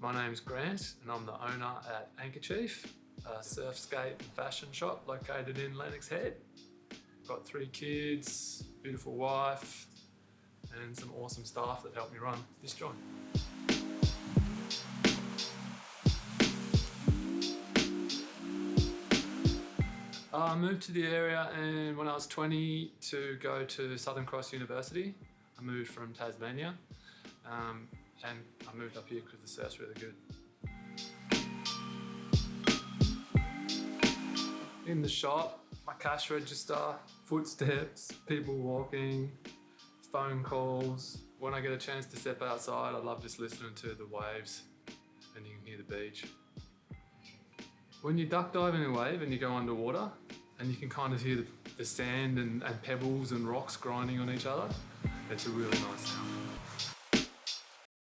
My name's Grant and I'm the owner at Anchor Chief, a surf, skate and fashion shop located in Lennox Head. Got 3 kids, beautiful wife and some awesome staff that help me run this joint. I moved to the area and when I was 20 to go to Southern Cross University. I moved from Tasmania and I moved up here because the surf's really good. In the shop, my cash register, footsteps, people walking, phone calls. When I get a chance to step outside, I love just listening to the waves and you can hear the beach. When you duck dive in a wave and you go underwater and you can kind of hear the sand and pebbles and rocks grinding on each other, it's a really nice sound.